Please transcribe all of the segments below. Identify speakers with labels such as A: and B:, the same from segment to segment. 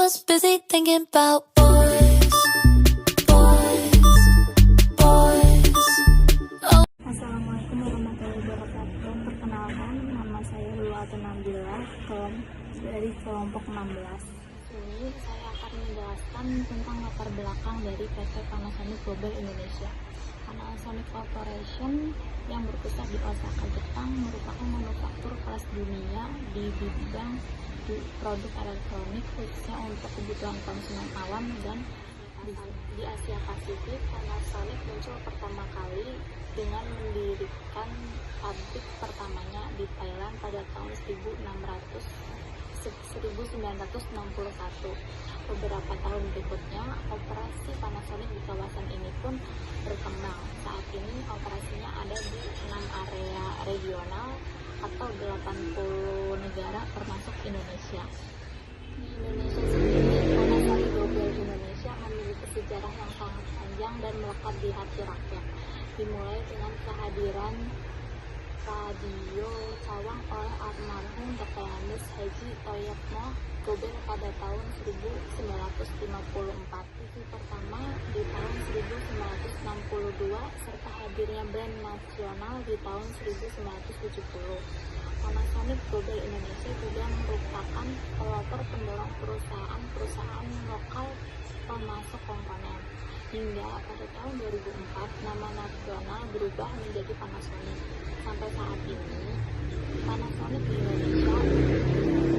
A: was busy thinking about boys, boys, boys.
B: Assalamualaikum warahmatullahi wabarakatuh. Perkenalkan, nama saya Luluatun Nabila dari kelompok 16. Ini saya akan menjelaskan tentang latar belakang dari PT Panasonic Global Indonesia. Panasonic Corporation yang berpusat di Osaka, Jepang merupakan manufaktur kelas dunia di bidang produk elektronik khususnya untuk kebutuhan konsumen awam dan di Asia Pasifik. Panasonic muncul pertama kali dengan mendirikan pabrik pertamanya di Thailand pada tahun 1961. Beberapa tahun berikutnya, operasi Panasonic di kawasan ini pun berkembang. Saat ini operasinya ada di 6 area regional atau 80 negara termasuk Indonesia. Di Indonesia sendiri, Panasonic Global Indonesia memiliki sejarah yang sangat panjang dan melekat di hati rakyat. Dimulai dengan kehadiran radio cawang oleh almarhum Dr. Andes Haji Toyatmo Global pada tahun 1954. TV pertama di tahun 1962 serta hadirnya brand nasional di tahun 1970. Panasonic Global Indonesia juga merupakan pelopor pendorong perusahaan lokal pemasok komponen. Hingga pada tahun 2004, nama nasional berubah menjadi Panasonic. Sampai saat ini, Panasonic di Indonesia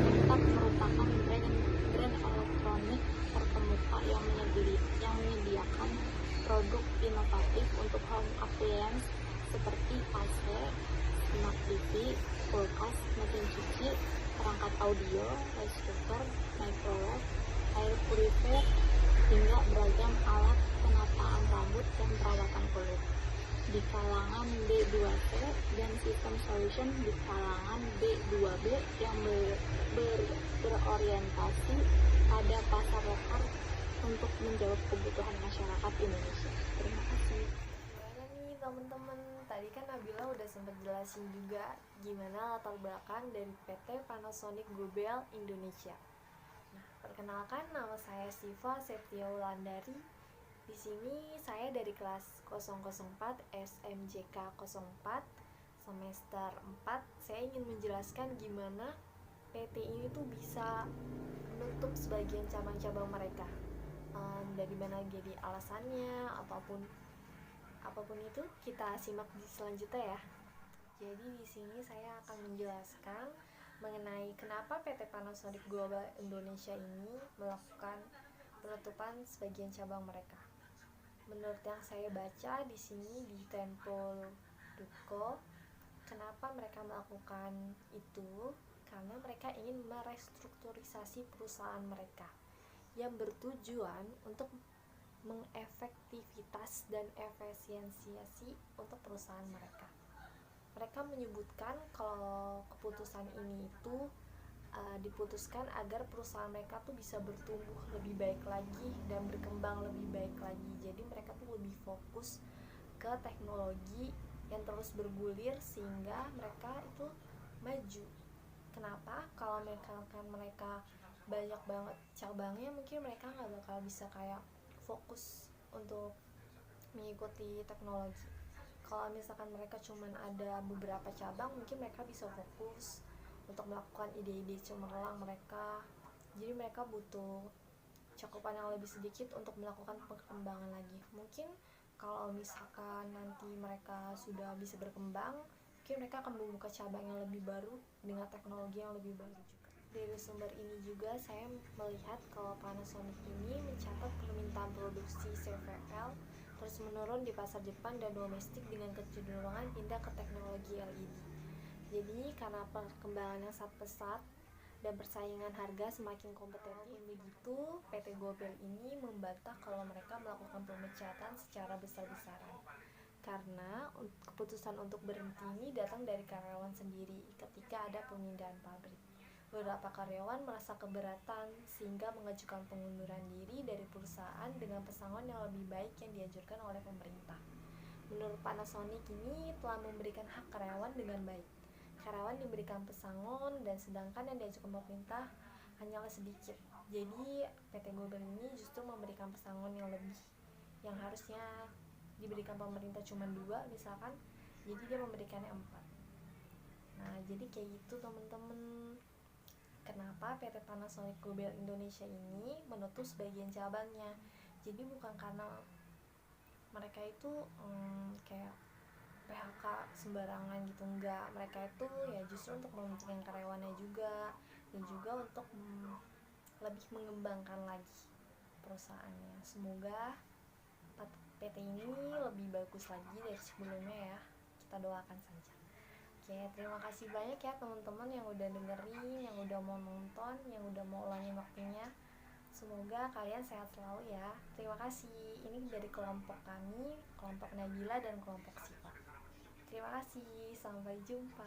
B: tetap merupakan brand elektronik terkemuka yang menyediakan produk inovatif untuk home appliance seperti AC, smart TV, kulkas, mesin cuci, perangkat audio, rice cooker, microwave, air purifier, hingga beragam alat penataan rambut dan perawatan kulit. Di kalangan B2C dan System Solution di kalangan B2B yang berorientasi pada pasar lokal untuk menjawab kebutuhan masyarakat Indonesia. Terima kasih.
C: Gimana nih teman-teman? Tadi kan Nabila udah sempat jelasin juga gimana latar belakang dari PT Panasonic Global Indonesia. Nah, perkenalkan, nama saya Siva Septia Wulandari. Di sini saya dari kelas 004 SMJK 04 semester 4. Saya ingin menjelaskan gimana PT ini tuh bisa menutup sebagian cabang-cabang mereka. Dari mana jadi alasannya, apapun itu kita simak di selanjutnya ya. Jadi di sini saya akan menjelaskan mengenai kenapa PT Panasonic Global Indonesia ini melakukan penutupan sebagian cabang mereka. Menurut yang saya baca di sini di tempo.co, kenapa mereka melakukan itu? Karena mereka ingin merestrukturisasi perusahaan mereka yang bertujuan untuk mengefektivitas dan efisiensi untuk perusahaan mereka. Mereka menyebutkan kalau keputusan ini itu diputuskan agar perusahaan mereka tuh bisa bertumbuh lebih baik lagi dan berkembang lebih baik lagi. Jadi mereka tuh lebih fokus ke teknologi yang terus bergulir sehingga mereka itu maju. Kenapa? Kalau mereka banyak banget cabangnya, mungkin mereka nggak bakal bisa kayak fokus untuk mengikuti teknologi. Kalau misalkan mereka cuman ada beberapa cabang, mungkin mereka bisa fokus untuk melakukan ide-ide cemerlang mereka. Jadi mereka butuh cakupan yang lebih sedikit untuk melakukan perkembangan lagi. Mungkin kalau misalkan nanti mereka sudah bisa berkembang, mungkin mereka akan membuka cabang yang lebih baru dengan teknologi yang lebih baru juga. Dari sumber ini juga saya melihat kalau Panasonic ini mencatat permintaan produksi CVL terus menurun di pasar Jepang dan domestik dengan kecenderungan pindah ke teknologi LED. Jadi karena perkembangan yang sangat pesat dan persaingan harga semakin kompetitif, begitu PT Global ini membantah kalau mereka melakukan pemecatan secara besar-besaran. Karena keputusan untuk berhenti ini datang dari karyawan sendiri ketika ada pemindahan pabrik. Beberapa karyawan merasa keberatan sehingga mengajukan pengunduran diri dari perusahaan dengan pesangon yang lebih baik yang dianjurkan oleh pemerintah. Menurut Panasonic ini telah memberikan hak karyawan dengan baik. Karyawan diberikan pesangon dan sedangkan yang diajukan pemerintah hanyalah sedikit. Jadi PT Global ini justru memberikan pesangon yang lebih, yang harusnya diberikan pemerintah cuma 2 misalkan, jadi dia memberikannya 4. Nah jadi kayak gitu temen-temen, kenapa PT Panasonic Global Indonesia ini menutup sebagian cabangnya. Jadi bukan karena mereka itu kayak PHK sembarangan gitu, enggak. Mereka itu ya justru untuk mementingkan karyawannya juga, dan juga untuk lebih mengembangkan lagi perusahaannya. Semoga PT ini lebih bagus lagi dari sebelumnya ya, kita doakan saja. Oke, terima kasih banyak ya teman-teman yang udah dengerin, yang udah mau nonton, yang udah mau ulangin waktunya. Semoga kalian sehat selalu ya. Terima kasih. Ini dari kelompok kami, kelompok Nabila dan kelompok Siva. Terima kasih. Sampai jumpa.